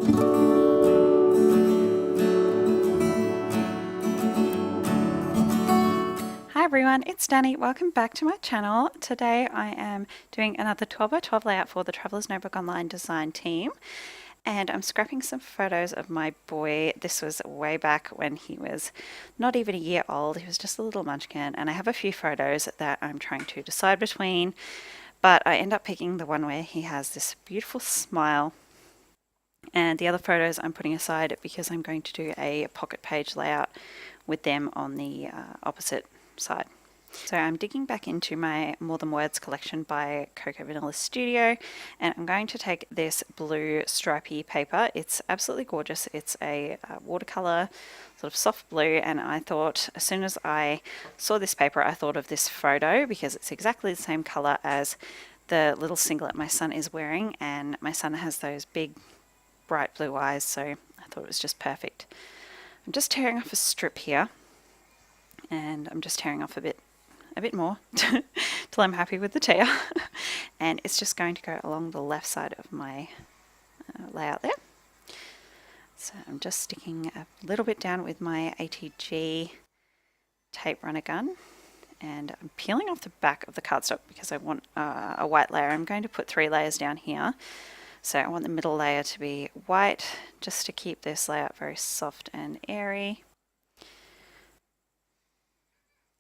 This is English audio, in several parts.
Hi everyone, it's Danny. Welcome back to my channel. Today I am doing another 12 by 12 layout for the Traveler's Notebook Online design team, and I'm scrapping some photos of my boy. This was way back when he was not even a year old. He was just a little munchkin, and I have a few photos that I'm trying to decide between, but I end up picking the one where he has this beautiful smile, and the other photos I'm putting aside because I'm going to do a pocket page layout with them on the opposite side. So I'm digging back into my More Than Words collection by Coco Vanilla Studio, and I'm going to take this blue stripy paper. It's absolutely gorgeous. It's a watercolor sort of soft blue, and I thought, as soon as I saw this paper, I thought of this photo because it's exactly the same color as the little singlet my son is wearing, and my son has those big bright blue eyes, so I thought it was just perfect. I'm just tearing off a strip here, and I'm just tearing off a bit more till I'm happy with the tear. And it's just going to go along the left side of my layout there. So I'm just sticking a little bit down with my ATG tape runner gun, and I'm peeling off the back of the cardstock because I want a white layer. I'm going to put 3 layers down here. So I want the middle layer to be white, just to keep this layout very soft and airy.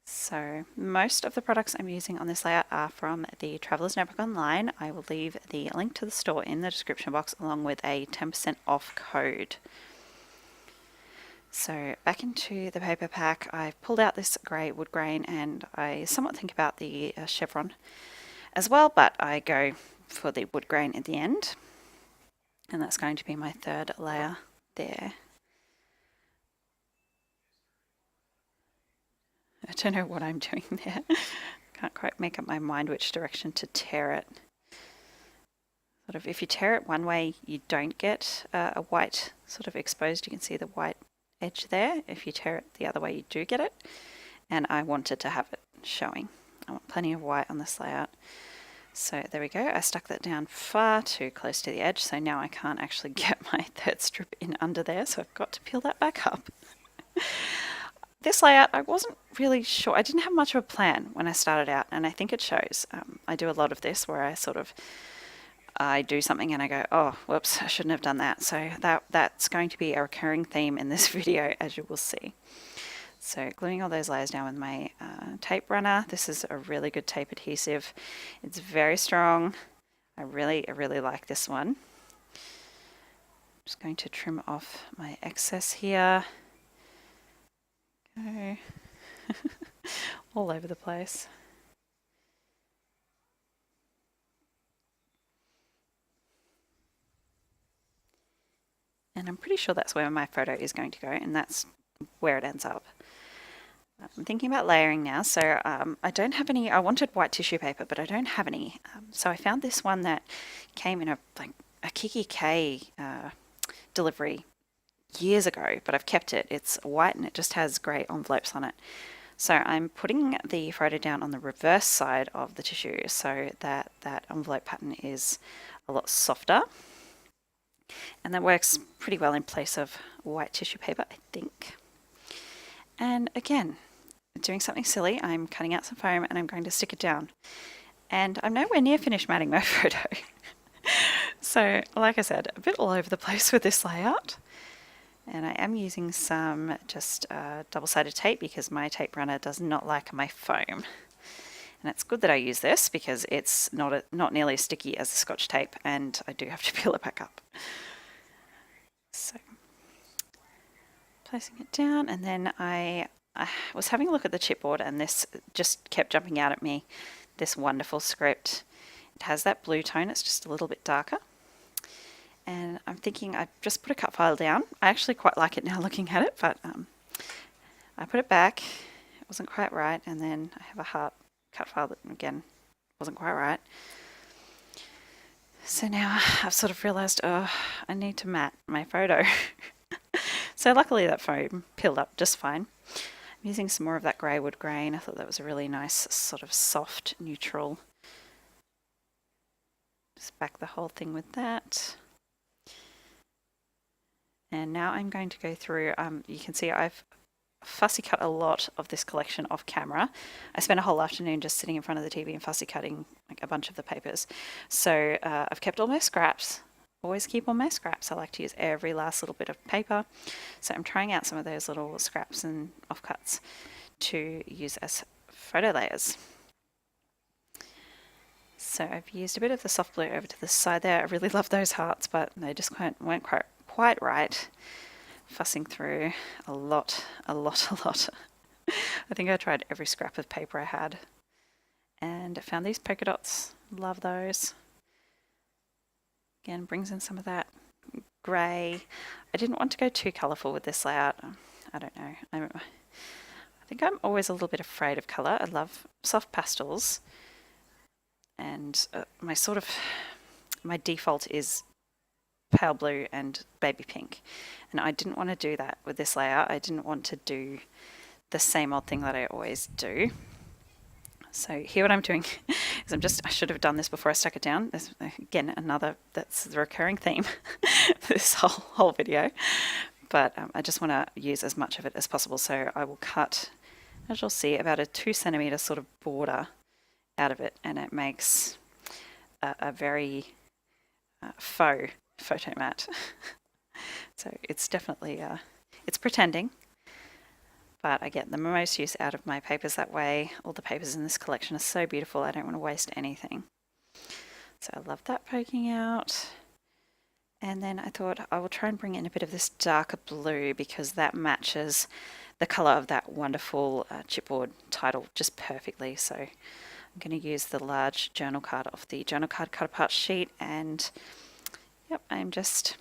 So most of the products I'm using on this layout are from the Traveler's Notebook Online. I will leave the link to the store in the description box along with a 10% off code. So back into the paper pack, I've pulled out this grey wood grain, and I somewhat think about the chevron as well, but I go for the wood grain at the end. And that's going to be my 3rd layer there. I don't know what I'm doing there. Can't quite make up my mind which direction to tear it. Sort of, if you tear it one way, you don't get a white sort of exposed. You can see the white edge there. If you tear it the other way, you do get it. And I wanted to have it showing. I want plenty of white on this layout. So there we go. I stuck that down far too close to the edge, so now I can't actually get my 3rd strip in under there, so I've got to peel that back up. This layout, I wasn't really sure. I didn't have much of a plan when I started out, and I think it shows. I do a lot of this where I do something and I go, oh, whoops, I shouldn't have done that. So that's going to be a recurring theme in this video, as you will see. So gluing all those layers down with my tape runner. This is a really good tape adhesive. It's very strong. I really like this one. Just going to trim off my excess here. Go all over the place. And I'm pretty sure that's where my photo is going to go, and that's where it ends up. I'm thinking about layering now, so I don't have any. I wanted white tissue paper, but I don't have any. So I found this one that came in a Kiki K delivery years ago, but I've kept it. It's white and it just has grey envelopes on it. So I'm putting the photo down on the reverse side of the tissue so that that envelope pattern is a lot softer. And that works pretty well in place of white tissue paper, I think. And again, doing something silly, I'm cutting out some foam and I'm going to stick it down. And I'm nowhere near finished matting my photo. So, like I said, a bit all over the place with this layout. And I am using some just double-sided tape because my tape runner does not like my foam. And it's good that I use this because it's not nearly as sticky as the Scotch tape, and I do have to peel it back up. So, placing it down, and then I was having a look at the chipboard, and this just kept jumping out at me. This wonderful script. It has that blue tone, it's just a little bit darker. And I'm thinking I just put a cut file down. I actually quite like it now looking at it, but I put it back. It wasn't quite right, and then I have a heart cut file that, again, wasn't quite right. So now I've sort of realised, oh, I need to mat my photo. So luckily that foam peeled up just fine. I'm using some more of that grey wood grain. I thought that was a really nice sort of soft, neutral. Just back the whole thing with that. And now I'm going to go through, you can see I've fussy cut a lot of this collection off camera. I spent a whole afternoon just sitting in front of the TV and fussy cutting like a bunch of the papers. So I've kept all my scraps. Always keep all my scraps. I like to use every last little bit of paper. So I'm trying out some of those little scraps and offcuts to use as photo layers. So I've used a bit of the soft blue over to the side there. I really love those hearts, but they just weren't quite right. Fussing through a lot. I think I tried every scrap of paper I had. And I found these polka dots. Love those. Again, brings in some of that grey. I didn't want to go too colourful with this layout. I don't know. I think I'm always a little bit afraid of colour. I love soft pastels. And my default is pale blue and baby pink, and I didn't want to do that with this layout. I didn't want to do the same old thing that I always do. So here what I'm doing is I should have done this before I stuck it down. There's again that's the recurring theme this whole video, but I just want to use as much of it as possible. So I will cut, as you'll see, about a 2 centimeter sort of border out of it, and it makes a very faux photo mat. So it's definitely it's pretending, but I get the most use out of my papers that way. All the papers in this collection are so beautiful, I don't want to waste anything. So I love that poking out. And then I thought I will try and bring in a bit of this darker blue because that matches the colour of that wonderful chipboard title just perfectly. So I'm going to use the large journal card off the journal card cut apart sheet, and yep, I'm just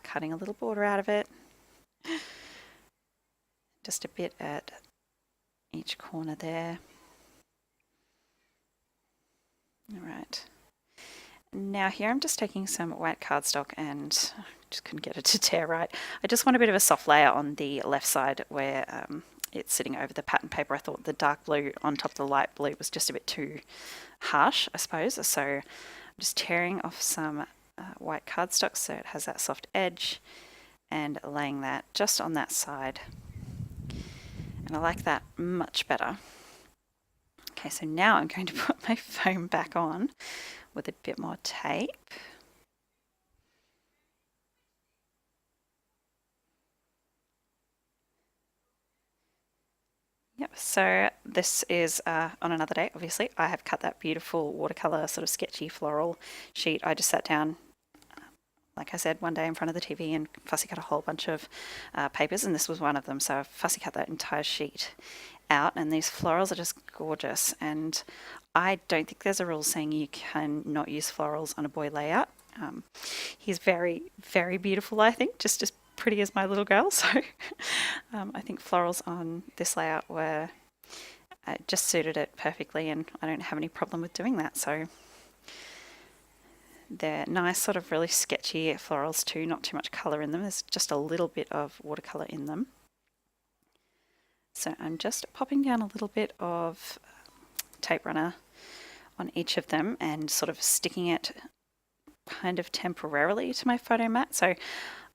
cutting a little border out of it. Just a bit at each corner there. All right. Now here I'm just taking some white cardstock and just couldn't get it to tear right. I just want a bit of a soft layer on the left side where it's sitting over the pattern paper. I thought the dark blue on top of the light blue was just a bit too harsh, I suppose. So I'm just tearing off some white cardstock so it has that soft edge and laying that just on that side. And I like that much better. Okay, so now I'm going to put my foam back on with a bit more tape. Yep, so this is on another day, obviously. I have cut that beautiful watercolour sort of sketchy floral sheet. I just sat down, like I said, one day in front of the TV and fussy cut a whole bunch of papers, and this was one of them. So I fussy cut that entire sheet out, and these florals are just gorgeous. And I don't think there's a rule saying you can not use florals on a boy layout. He's very, very beautiful, I think, just as pretty as my little girl. So I think florals on this layout were just suited it perfectly, and I don't have any problem with doing that. So they're nice, sort of really sketchy florals too, not too much colour in them. There's just a little bit of watercolour in them. So I'm just popping down a little bit of tape runner on each of them and sort of sticking it kind of temporarily to my photo mat. So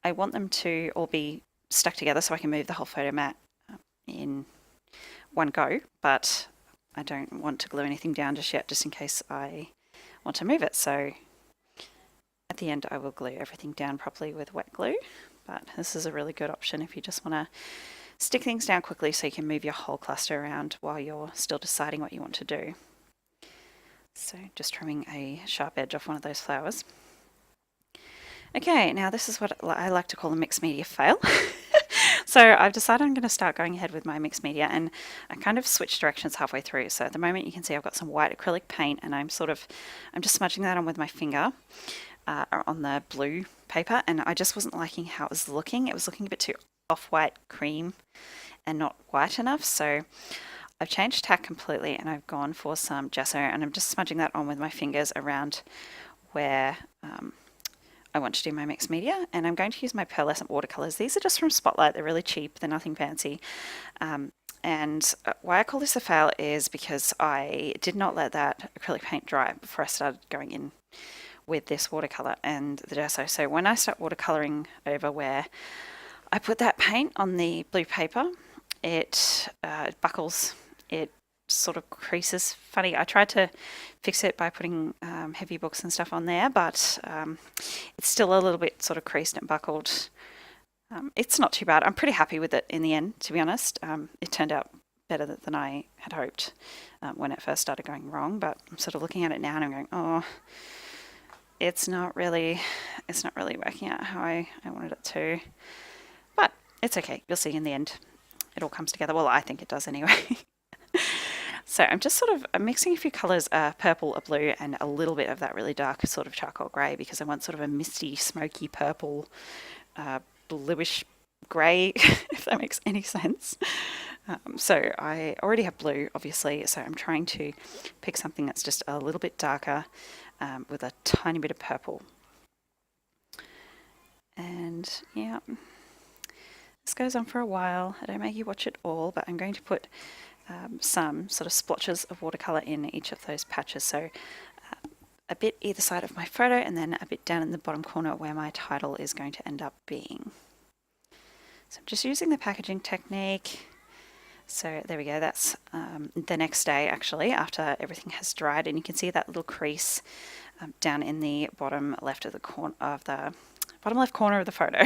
I want them to all be stuck together so I can move the whole photo mat in one go, but I don't want to glue anything down just yet, just in case I want to move it. So at the end I will glue everything down properly with wet glue, but this is a really good option if you just want to stick things down quickly so you can move your whole cluster around while you're still deciding what you want to do. So just trimming a sharp edge off one of those flowers. Okay, now this is what I like to call a mixed media fail. So I've decided I'm going to start going ahead with my mixed media, and I kind of switched directions halfway through. So at the moment you can see I've got some white acrylic paint, and I'm just smudging that on with my finger on the blue paper, and I just wasn't liking how it was looking. It was looking a bit too off-white cream and not white enough. So I've changed tack completely and I've gone for some gesso, and I'm just smudging that on with my fingers around where I want to do my mixed media. And I'm going to use my pearlescent watercolors. These are just from Spotlight. They're really cheap. They're nothing fancy. And why I call this a fail is because I did not let that acrylic paint dry before I started going in with this watercolor and the gesso. So when I start watercoloring over where I put that paint on the blue paper. It buckles, it sort of creases funny. I tried to fix it by putting heavy books and stuff on there, but it's still a little bit sort of creased and buckled. It's not too bad. I'm pretty happy with it in the end, to be honest. It turned out better than I had hoped when it first started going wrong, but I'm sort of looking at it now and I'm going, oh, it's not really working out how I wanted it to. But it's okay. You'll see in the end. It all comes together. Well, I think it does anyway. So I'm just sort of mixing a few colours, purple, a blue, and a little bit of that really dark sort of charcoal grey, because I want sort of a misty, smoky purple, bluish grey, if that makes any sense. So I already have blue, obviously, so I'm trying to pick something that's just a little bit darker with a tiny bit of purple. And yeah, this goes on for a while. I don't make you watch it all, but I'm going to put some sort of splotches of watercolour in each of those patches. So a bit either side of my photo and then a bit down in the bottom corner where my title is going to end up being. So I'm just using the packaging technique. So there we go, that's the next day actually, after everything has dried, and you can see that little crease down in the bottom left of the corner of the bottom left corner of the photo.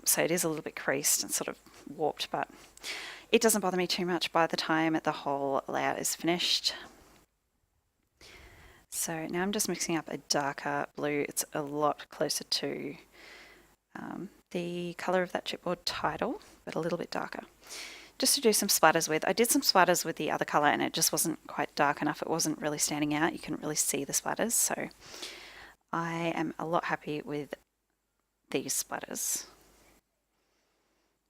So it is a little bit creased and sort of warped, but it doesn't bother me too much by the time the whole layout is finished. So now I'm just mixing up a darker blue. It's a lot closer to the colour of that chipboard title, but a little bit darker. Just to do some splatters with. I did some splatters with the other colour and it just wasn't quite dark enough. It wasn't really standing out. You couldn't really see the splatters. So I am a lot happy with these splatters.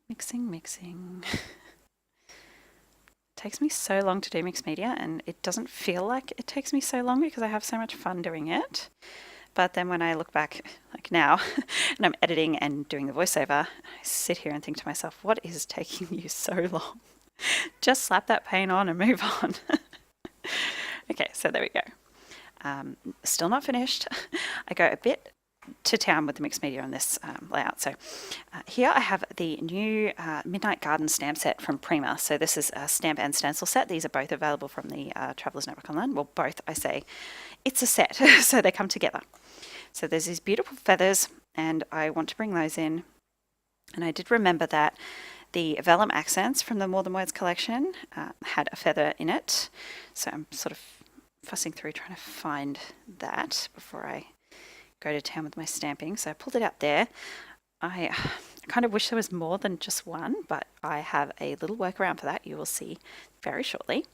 Mixing. Takes me so long to do mixed media, and it doesn't feel like it takes me so long because I have so much fun doing it. But then when I look back, like now, and I'm editing and doing the voiceover, I sit here and think to myself, what is taking you so long? Just slap that paint on and move on. Okay, so there we go. Still not finished. I go a bit to town with the mixed media on this layout. So here I have the new Midnight Garden stamp set from Prima. So this is a stamp and stencil set. These are both available from the Traveller's Notebook Online. Well, both, I say. It's a set, so they come together. So there's these beautiful feathers, and I want to bring those in. And I did remember that the vellum accents from the More Than Words collection had a feather in it. So I'm sort of fussing through trying to find that before I go to town with my stamping. So I pulled it out there. I kind of wish there was more than just one, but I have a little workaround for that. You will see very shortly.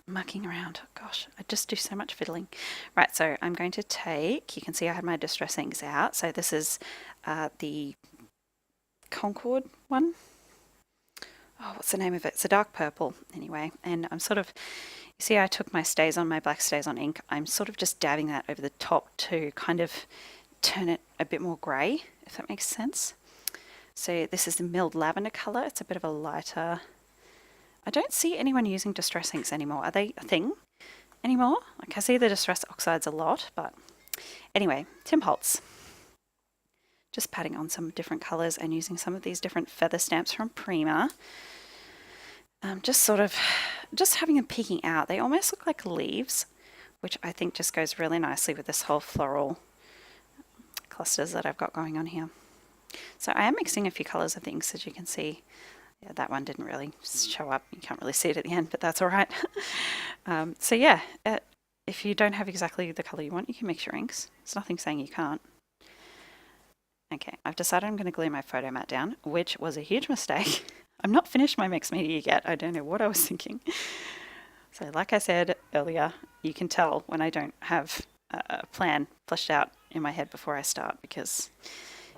Mucking around. Gosh, I just do so much fiddling. Right, so I'm going to take, you can see I had my distress inks out. So this is the Concord one. Oh, what's the name of it? It's a dark purple anyway. And I'm sort of, you see I took my StazOn, my black StazOn ink. I'm sort of just dabbing that over the top to kind of turn it a bit more grey, if that makes sense. So this is the milled lavender colour. It's a bit of a lighter. I don't see anyone using distress inks anymore. Are they a thing anymore? Like I see the distress oxides a lot, but anyway, Tim Holtz. Just patting on some different colours and using some of these different feather stamps from Prima. Just having them peeking out. They almost look like leaves, which I think just goes really nicely with this whole floral clusters that I've got going on here. So I am mixing a few colours of the inks, as you can see. Yeah, that one didn't really show up. You can't really see it at the end, but that's all right. So yeah, if you don't have exactly the colour you want, you can mix your inks. There's nothing saying you can't. Okay, I've decided I'm going to glue my photo mat down, which was a huge mistake. I'm not finished my mixed media yet. I don't know what I was thinking. So like I said earlier, you can tell when I don't have a plan fleshed out in my head before I start, because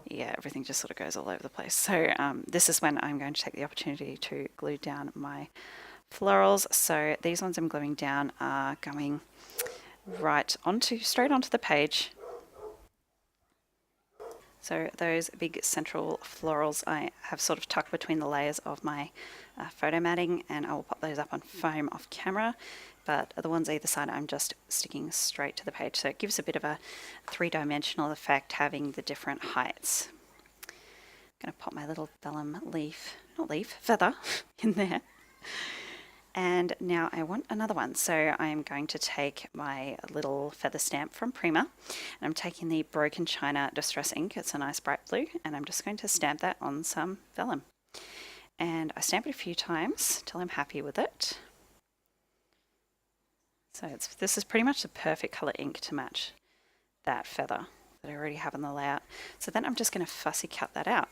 yeah, everything just sort of goes all over the place. So this is when I'm going to take the opportunity to glue down my florals. So these ones I'm gluing down are going right onto, straight onto the page. So those big central florals I have sort of tucked between the layers of my photo matting, and I will pop those up on foam off camera, but the ones either side I'm just sticking straight to the page, so it gives a bit of a three-dimensional effect having the different heights. I'm going to pop my little vellum feather in there. And now I want another one, so I am going to take my little feather stamp from Prima, and I'm taking the Broken China Distress ink. It's a nice bright blue, and I'm just going to stamp that on some vellum. And I stamp it a few times till I'm happy with it. So this is pretty much the perfect colour ink to match that feather that I already have in the layout. So then I'm just going to fussy cut that out.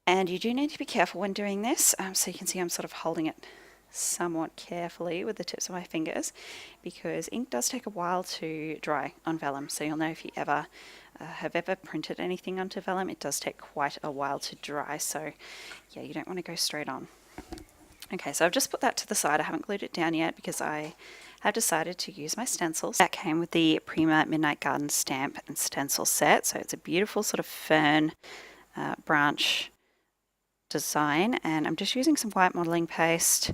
And you do need to be careful when doing this. So you can see I'm sort of holding it somewhat carefully with the tips of my fingers, because ink does take a while to dry on vellum. So you'll know if you ever have ever printed anything onto vellum, it does take quite a while to dry. So yeah, you don't want to go straight on. Okay, so I've just put that to the side. I haven't glued it down yet because I have decided to use my stencils. That came with the Prima Midnight Garden stamp and stencil set. So it's a beautiful sort of fern branch design, and I'm just using some white modeling paste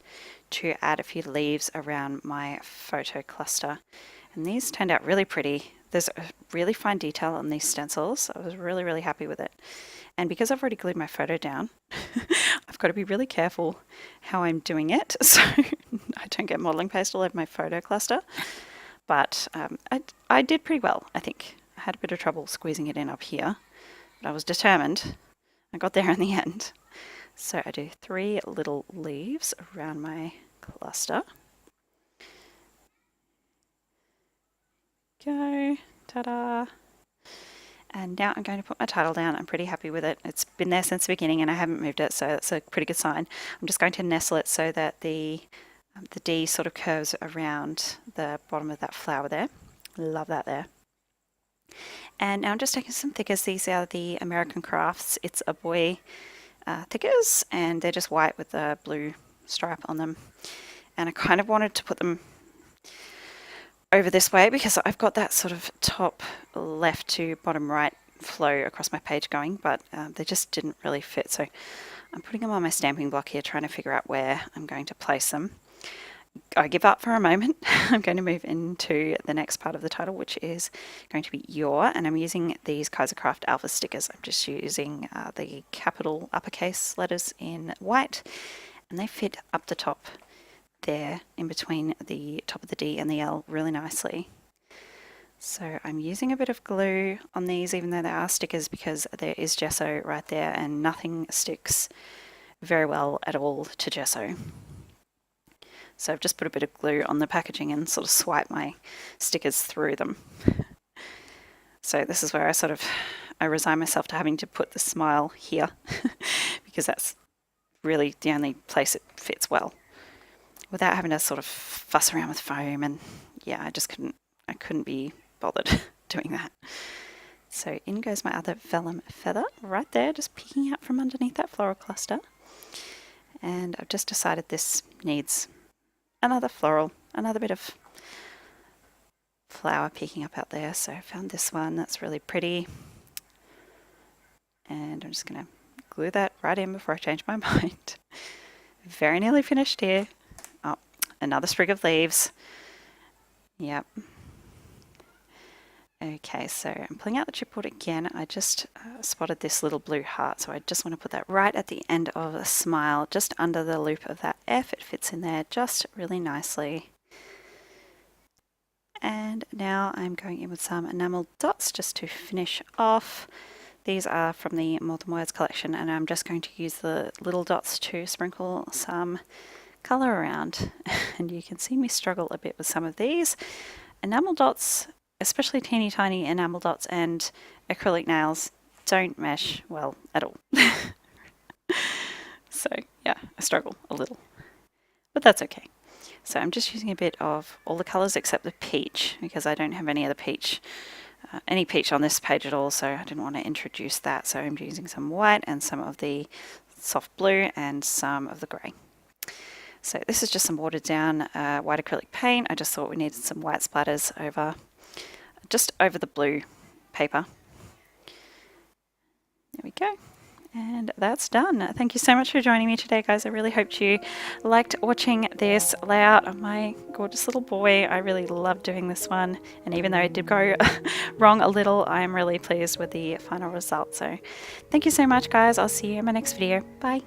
to add a few leaves around my photo cluster, and these turned out really pretty. There's a really fine detail on these stencils. I was really happy with it, and because I've already glued my photo down I've got to be really careful how I'm doing it so I don't get modeling paste all over my photo cluster, but I did pretty well. I think I had a bit of trouble squeezing it in up here, but I was determined. I got there in the end. So I do 3 little leaves around my cluster. Go, ta-da! And now I'm going to put my title down. I'm pretty happy with it. It's been there since the beginning and I haven't moved it, so that's a pretty good sign. I'm just going to nestle it so that the D sort of curves around the bottom of that flower there. Love that there. And now I'm just taking some thickers. These are the American Crafts It's a Boy thickers, and they're just white with a blue stripe on them. And I kind of wanted to put them over this way because I've got that sort of top left to bottom right flow across my page going, but they just didn't really fit. So I'm putting them on my stamping block here, trying to figure out where I'm going to place them. I give up for a moment. I'm going to move into the next part of the title, which is going to be Your, and I'm using these Kaisercraft Alpha stickers. I'm just using the capital uppercase letters in white, and they fit up the top there in between the top of the D and the L really nicely. So I'm using a bit of glue on these, even though they are stickers, because there is gesso right there and nothing sticks very well at all to gesso. So I've just put a bit of glue on the packaging and sort of swipe my stickers through them. So this is where I resign myself to having to put the smile here because that's really the only place it fits well, without having to sort of fuss around with foam. And yeah, I couldn't be bothered doing that. So in goes my other vellum feather right there, just peeking out from underneath that floral cluster. And I've just decided this needs another floral, another bit of flower peeking up out there. So I found this one that's really pretty, and I'm just going to glue that right in before I change my mind. Very nearly finished here. Oh, another sprig of leaves. Yep. Okay, so I'm pulling out the chipboard again. I just spotted this little blue heart, so I just want to put that right at the end of a smile, just under the loop of that F. It fits in there just really nicely. And now I'm going in with some enamel dots just to finish off. These are from the More Than Words collection, and I'm just going to use the little dots to sprinkle some colour around. And you can see me struggle a bit with some of these. Enamel dots, especially teeny tiny enamel dots, and acrylic nails don't mesh well at all. So yeah, I struggle a little, but that's okay. So I'm just using a bit of all the colours except the peach, because I don't have any other peach, any peach on this page at all, so I didn't want to introduce that. So I'm using some white and some of the soft blue and some of the grey. So this is just some watered down white acrylic paint. I just thought we needed some white splatters just over the blue paper. There we go. And that's done. Thank you so much for joining me today, guys. I really hoped you liked watching this layout of my gorgeous little boy. I really love doing this one, and even though it did go wrong a little, I'm really pleased with the final result. So thank you so much, guys. I'll see you in my next video. Bye.